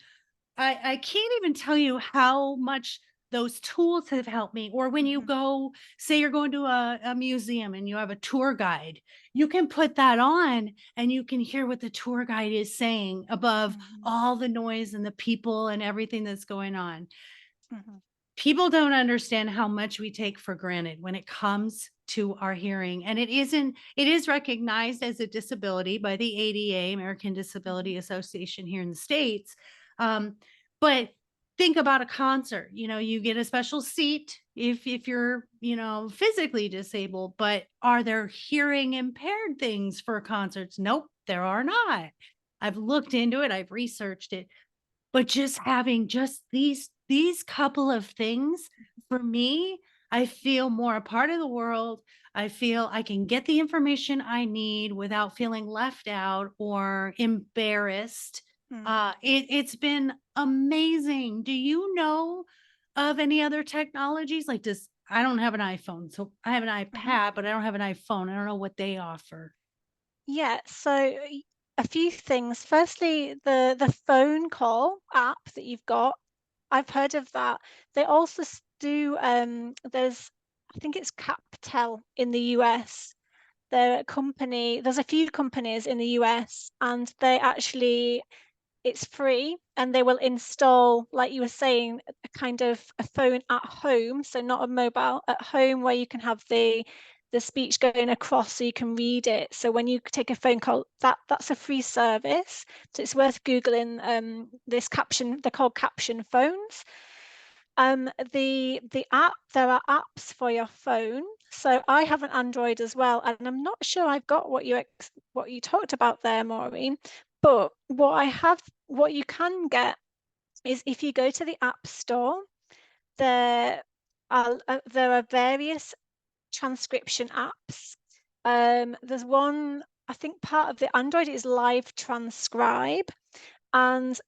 I can't even tell you how much those tools have helped me. Or when you Mhm. go, say you're going to a museum and you have a tour guide, you can put that on and you can hear what the tour guide is saying above Mhm. all the noise and the people and everything that's going on. Mhm. People don't understand how much we take for granted when it comes to our hearing, and it is recognized as a disability by the ADA, American Mhm. Disability Association here in the States. But think about a concert. You get a special seat if you're, physically disabled, but are there hearing impaired things for concerts? Nope, there are not. I've looked into it, I've researched it, but just having just these couple of things, for me, I feel more a part of the world. I feel I can get the information I need without feeling left out or embarrassed. Mhm. It's been amazing. Do you know of any other technologies? Like, does I don't have an iPhone, so I have an Mhm. iPad, but I don't have an iPhone. I don't know what they offer. Yeah, so a few things. Firstly, the phone call app that you've got, I've heard of that. They also do there's I think it's CapTel in the US. They're a company, there's a few companies in the US and they actually it's free and they will install, like you were saying, a kind of a phone at home, so not a mobile, at home where you can have the speech going across so you can read it. So when you take a phone call, that's a free service. So it's worth Googling this caption, they're called caption phones. The app, there are apps for your phone. So I have an Android as well, and I'm not sure I've got what you talked about there, Maureen. But what you can get is if you go to the App Store, there are various transcription apps. There's one, I think part of the Android is Live Transcribe, and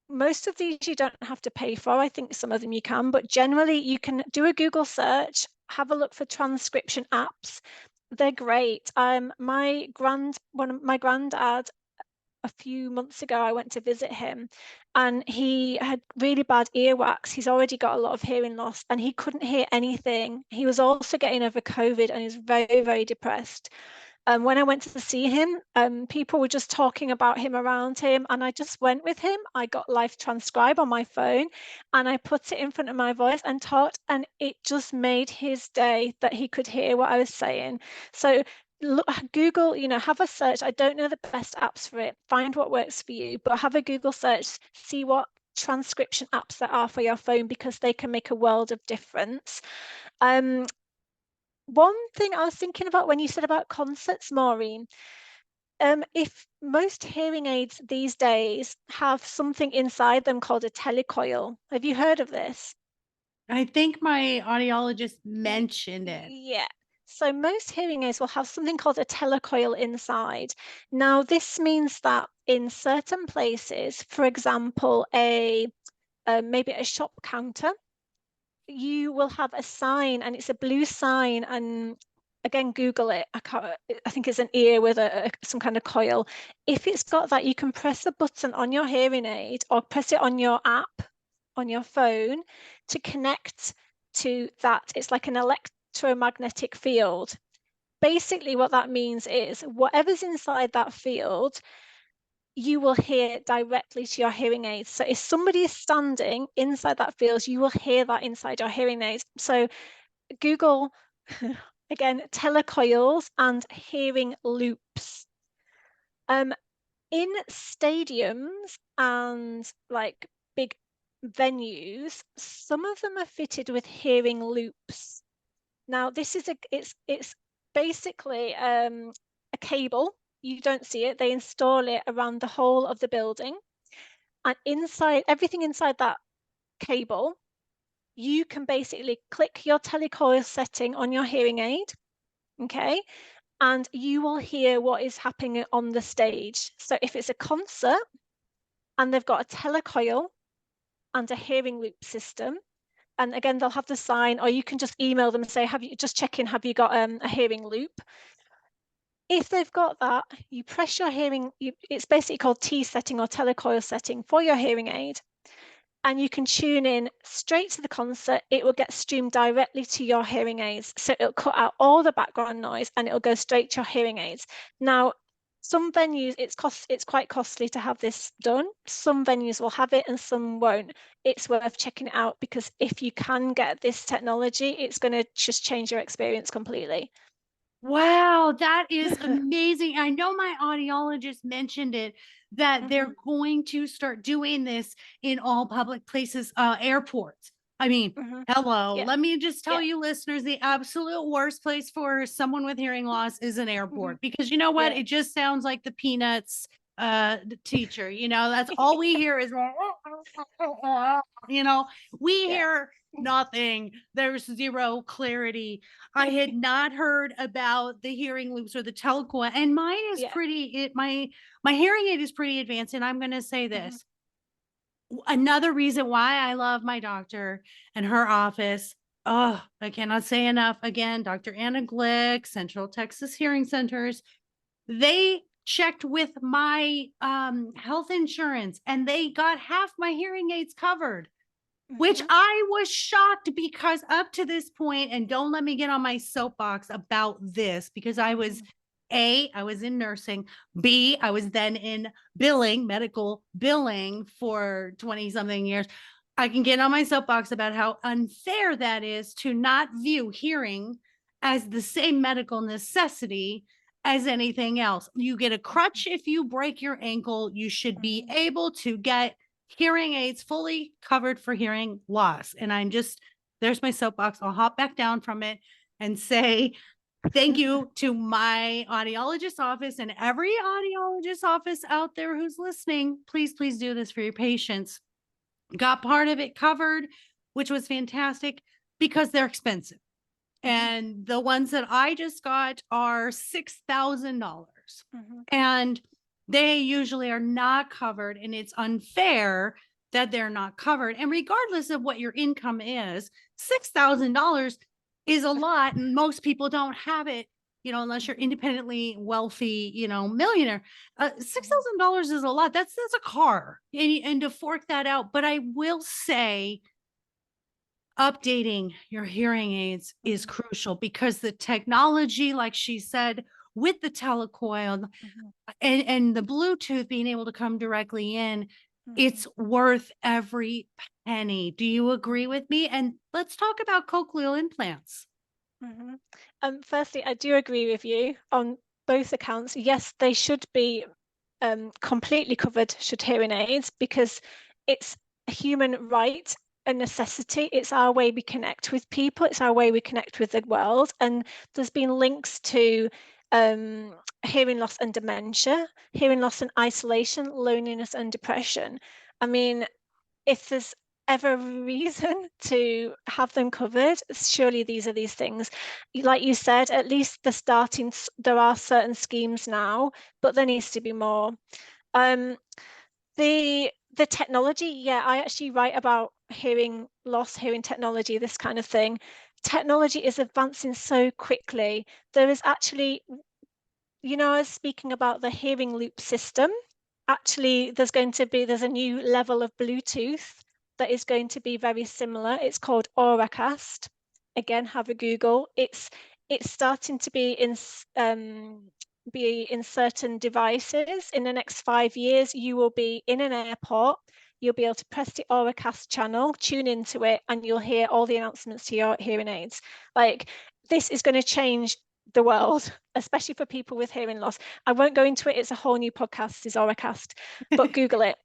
most of these you don't have to pay for. I think some of them you can, but generally you can do a Google search, have a look for transcription apps. They're great. One of my granddad, a few months ago, I went to visit him and he had really bad earwax. He's already got a lot of hearing loss and he couldn't hear anything. He was also getting over COVID and he's very, very depressed. When I went to see him, people were just talking about him around him, and I just went with him. I got Live Transcribe on my phone, and I put it in front of my voice and talked, and it just made his day that he could hear what I was saying. So look, Google, have a search. I don't know the best apps for it. Find what works for you, but have a Google search, see what transcription apps there are for your phone because they can make a world of difference. Um, One thing I was thinking about when you said about concerts, Maureen, if most hearing aids these days have something inside them called a telecoil. Have you heard of this? I think my audiologist mentioned it. Yeah. So most hearing aids will have something called a telecoil inside. Now, this means that in certain places, for example, maybe a shop counter, you will have a sign and it's a blue sign, and again Google it. I think it's an ear with some kind of coil. If it's got that, you can press a button on your hearing aid or press it on your app on your phone to connect to that. It's like an electromagnetic field. Basically what that means is whatever's inside that field you will hear directly to your hearing aids. So if somebody is standing inside that field, you will hear that inside your hearing aids. So Google, again, telecoils and hearing loops. Um, in stadiums and like big venues, some of them are fitted with hearing loops. Now, it's basically a cable. You don't see it. They install it around the whole of the building, and inside everything inside that cable, you can basically click your telecoil setting on your hearing aid, okay, and you will hear what is happening on the stage. So if it's a concert and they've got a telecoil and a hearing loop system, and again they'll have the sign, or you can just email them and say, have you just check in, have you got a hearing loop? If they've got that, you press your it's basically called T setting or telecoil setting for your hearing aid, and you can tune in straight to the concert. It will get streamed directly to your hearing aids. So it'll cut out all the background noise and it'll go straight to your hearing aids. Now, some venues, it's quite costly to have this done. Some venues will have it and some won't. It's worth checking it out, because if you can get this technology, it's going to just change your experience completely. Wow, that is amazing. I know my audiologist mentioned it, that they're going to start doing this in all public places, airports. I mean, hello, Yeah, let me just tell yeah. you, listeners, the absolute worst place for someone with hearing loss is an airport, because you know what? Yeah. It just sounds like the Peanuts teacher. That's all we hear is, we Yeah. hear nothing. There's zero clarity. I had not heard about the hearing loops or the telecoil, and mine is Yeah. my hearing aid is pretty advanced. And I'm going to say this. Another reason why I love my doctor and her office. Oh, I cannot say enough. Again, Dr. Anna Glick, Central Texas Hearing Centers. They checked with my health insurance and they got half my hearing aids covered, which I was shocked, because up to this point, and don't let me get on my soapbox about this, because I was in nursing. B, I was then in medical billing for 20 something years. I can get on my soapbox about how unfair that is to not view hearing as the same medical necessity as anything else. You get a crutch if you break your ankle. You should be able to get hearing aids fully covered for hearing loss. And there's my soapbox. I'll hop back down from it and say thank you to my audiologist office and every audiologist office out there who's listening. Please, please do this for your patients. Got part of it covered, which was fantastic, because they're expensive. And the ones that I just got are $6,000. And they usually are not covered, and it's unfair that they're not covered. And regardless of what your income is, $6,000 is a lot, and most people don't have it, unless you're independently wealthy, millionaire. $6,000 is a lot. That's a car, and to fork that out. But I will say, updating your hearing aids is crucial, because the technology, like she said, with the telecoil and the Bluetooth being able to come directly in, it's worth every penny. Do you agree with me? And let's talk about cochlear implants. Firstly, I do agree with you on both accounts. Yes, they should be completely covered, should hearing aids, because it's a human right, a necessity. It's our way we connect with people. It's our way we connect with the world. And there's been links to hearing loss and dementia, hearing loss and isolation, loneliness and depression. I mean, if there's ever a reason to have them covered, surely these are these things. Like you said, at least there are certain schemes now, but there needs to be more. The technology, yeah, I actually write about hearing loss, hearing technology, this kind of thing. Technology is advancing so quickly. There is actually, I was speaking about the hearing loop system. Actually, there's a new level of Bluetooth that is going to be very similar. It's called Auracast. Again, have a Google. It's starting to be in certain devices. In the next 5 years, you will be in an airport. You'll be able to press the Auracast channel, tune into it, and you'll hear all the announcements to your hearing aids. Like, this is going to change the world, especially for people with hearing loss. I won't go into it. It's a whole new podcast, is Auracast, but Google it.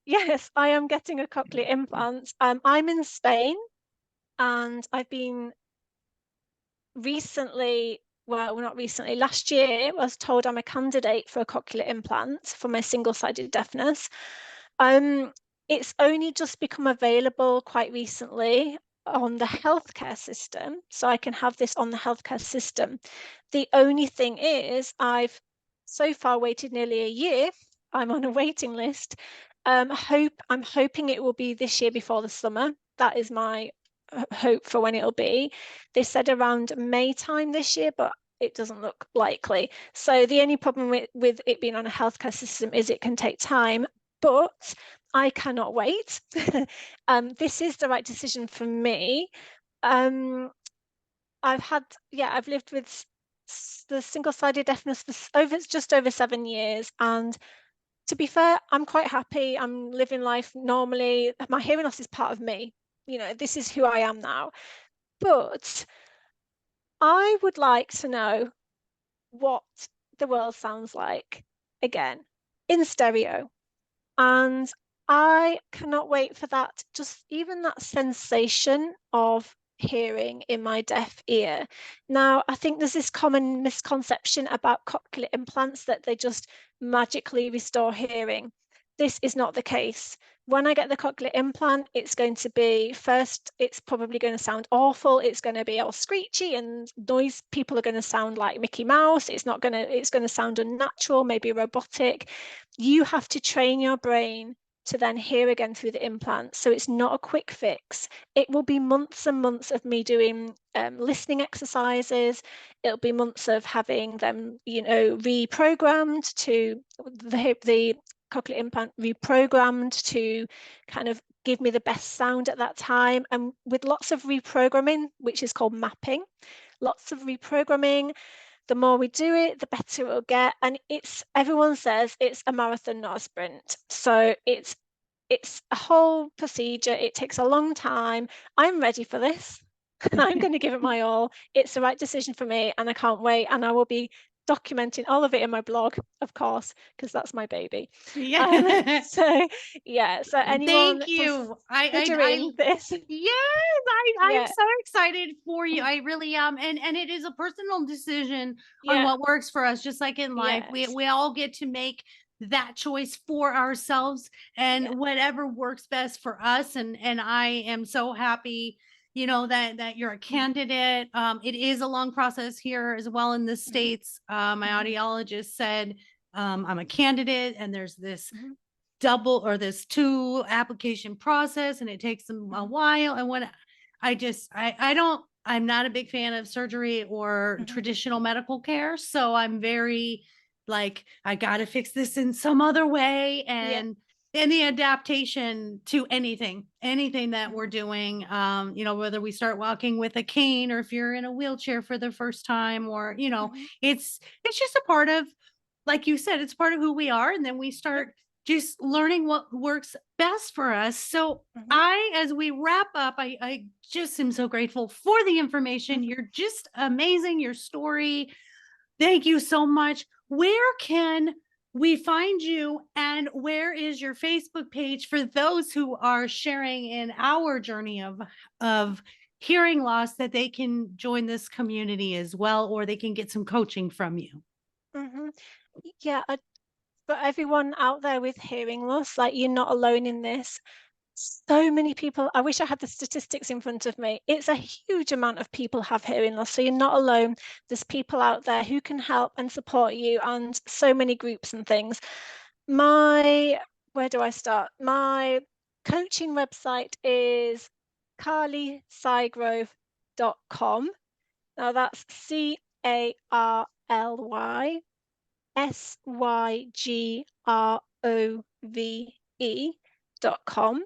Yes, I am getting a cochlear implant. I'm in Spain, and I've been last year, I was told I'm a candidate for a cochlear implant for my single-sided deafness. It's only just become available quite recently on the healthcare system, so I can have this on the healthcare system. The only thing is, I've so far waited nearly a year. I'm on a waiting list. I'm hoping it will be this year before the summer. That is my hope for when it'll be. They said around May time this year, but it doesn't look likely. So the only problem with it being on a healthcare system is it can take time. but I cannot wait. This is the right decision for me. I've had, yeah, I've lived with the single-sided deafness for just over 7 years, and to be fair, I'm quite happy. I'm living life normally. My hearing loss is part of me. This is who I am now. But I would like to know what the world sounds like again in stereo. And I cannot wait for that, just even that sensation of hearing in my deaf ear. Now, I think there's this common misconception about cochlear implants that they just magically restore hearing. This is not the case. When I get the cochlear implant, it's going to be first, it's probably going to sound awful. It's going to be all screechy and noise. People are going to sound like Mickey Mouse. It's going to sound unnatural, maybe robotic. You have to train your brain to then hear again through the implant. So it's not a quick fix. It will be months and months of me doing listening exercises. It'll be months of having them, reprogrammed to the cochlear implant reprogrammed to kind of give me the best sound at that time. And with lots of reprogramming, which is called mapping, lots of reprogramming. The more we do it, the better it'll get. And everyone says it's a marathon, not a sprint. So it's a whole procedure. It takes a long time. I'm ready for this. I'm going to give it my all. It's the right decision for me, and I can't wait. And I will be documenting all of it in my blog, of course, because that's my baby. Yeah. So yeah, so anyone Thank just you. considering this, Yes, I'm yeah, so excited for you. I really am. And it is a personal decision on yeah, what works for us, just like in life. We yes, we all get to make that choice for ourselves yeah, and whatever works best for us. And I am so happy, that you're a mhm, candidate. It is a long process here as well in the mhm, States. My mhm, audiologist said I'm a candidate, and there's this mhm, double or this two application process, and it takes them a mhm, while. And what I don't, I'm not a big fan of surgery or mhm, traditional medical care, so I'm very like, I got to fix this in some other way. yeah, And the adaptation to anything that we're mhm, doing, whether we start walking with a cane, or if you're in a wheelchair for the first time, or mhm, it's just a part of, like you said, it's part of who we are. And then we yep, start just learning what works best for us. So mhm, as we wrap up, I just am so grateful for the information. mhm. You're just amazing. Your story. Thank you so much. Where can we find you, and where is your Facebook page for those who are sharing in our journey of hearing loss, that they can join this community as well, or they can get some coaching from you? Mhm. Yeah, for everyone out there with hearing loss, like you're not alone in this. So many people, I wish I had the statistics in front of me. It's a huge amount of people have hearing loss. So you're not alone. There's people out there who can help and support you, and so many groups and things. Where do I start? My coaching website is carlysygrove.com. Now that's CarlySygrove.com.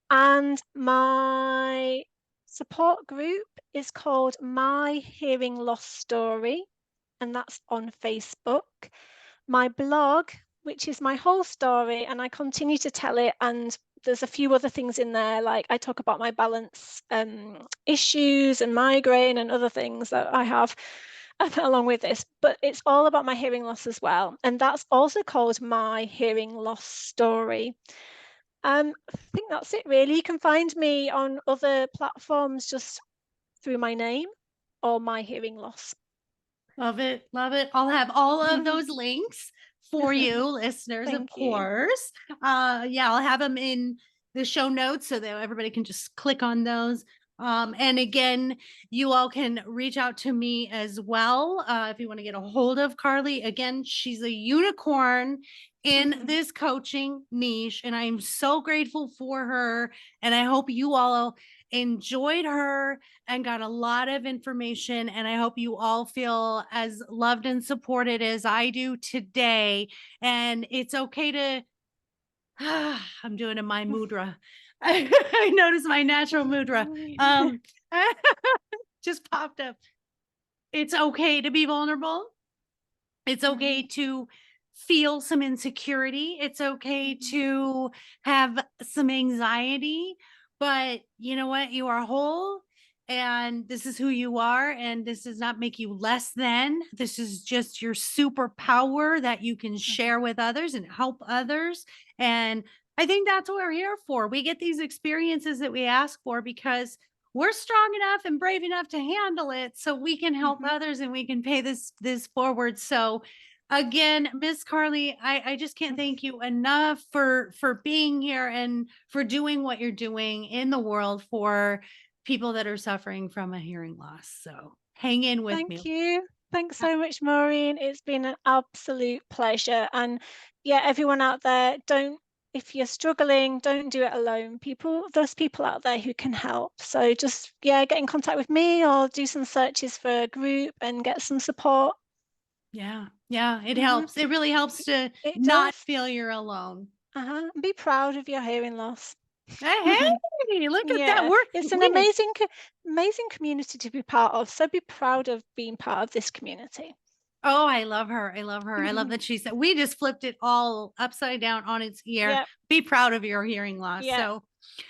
And my support group is called My Hearing Loss Story, and that's on Facebook. My blog, which is my whole story, and I continue to tell it, and there's a few other things in there, like I talk about my balance issues and migraine and other things that I have along with this, but it's all about my hearing loss as well. And that's also called My Hearing Loss Story. I think that's it really. You can find me on other platforms just through my name or My Hearing Loss. Love it. Love it. I'll have all of those links for you, listeners, of Thank you. course. Yeah, I'll have them in the show notes so that everybody can just click on those. And again, you all can reach out to me as well, if you want to get a hold of Carly. Again, she's a unicorn in this coaching niche, and I'm so grateful for her. And I hope you all enjoyed her and got a lot of information. And I hope you all feel as loved and supported as I do today. And it's okay to I'm doing a my mudra. I noticed my natural mudra. Um, just popped up. It's okay to be vulnerable. It's okay Mhm, to feel some insecurity. It's okay mhm, to have some anxiety, but you know what? You are whole and this is who you are. And this does not make you less than. This is just your superpower that you can mhm, share with others and help others. And I think that's what we're here for. We get these experiences that we ask for because we're strong enough and brave enough to handle it so we can help mhm. others and we can pay this forward. So again, Miss Carly, I just can't thank you enough for being here and for doing what you're doing in the world for people that are suffering from a hearing loss. So hang in with me. Thank you. Thanks Uh, so much, Maureen. It's been an absolute pleasure. And yeah, everyone out there, don't, if you're struggling, don't do it alone. There's people out there who can help. So just, yeah, get in contact with me or do some searches for a group and get some support. yeah, yeah, it Hmm. helps. It really helps to It not does. feel you're alone. Be proud of your hearing loss. Hey, look at that. Yeah, it's an We amazing community to be part of. So be proud of being part of this community. Oh, I love her. I love her. I love that she said we just flipped it all upside down on its ear. Yeah, Be proud of your hearing loss. yeah, So,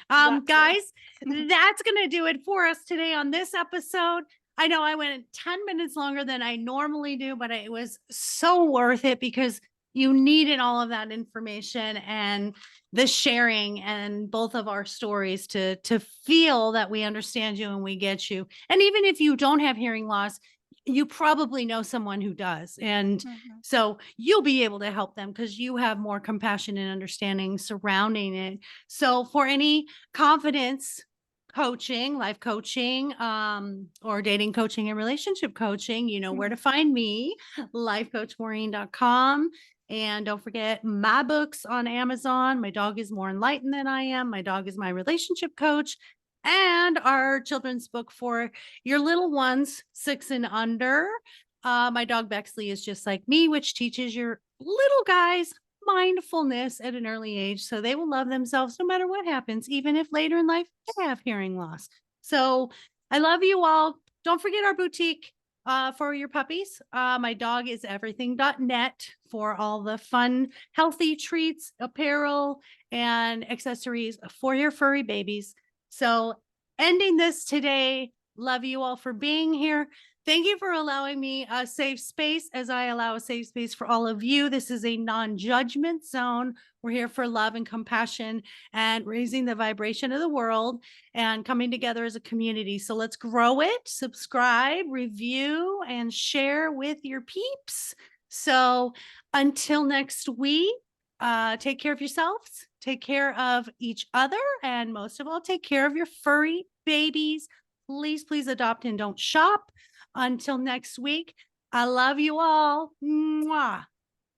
exactly. guys, that's going to do it for us today on this episode. I know I went 10 minutes longer than I normally do, but it was so worth it because you needed all of that information and the sharing and both of our stories to feel that we understand you and we get you. And even if you don't have hearing loss, you probably know someone who does. And Mhm, so you'll be able to help them because you have more compassion and understanding surrounding it. So for any confidence coaching, life coaching, or dating coaching and relationship coaching, you know where to mhm. find me, lifecoachmaureen.com. And don't forget my books on Amazon. My dog is more enlightened than I am. My dog is my relationship coach. And our children's book for your little ones, 6 and under. My dog Bexley is just like me, which teaches your little guys mindfulness at an early age so they will love themselves no matter what happens, even if later in life they have hearing loss. So I love you all. Don't forget our boutique for your puppies. My dog is everything.net for all the fun, healthy treats, apparel, and accessories for your furry babies. So ending this today, love you all for being here. Thank you for allowing me a safe space as I allow a safe space for all of you. This is a non judgment zone. We're here for love and compassion and raising the vibration of the world and coming together as a community. So let's grow it, subscribe, review, and share with your peeps. So until next week, take care of yourselves, take care of each other, and most of all, take care of your furry babies. Please, please adopt and don't shop. Until next week, I love you all. Mwah.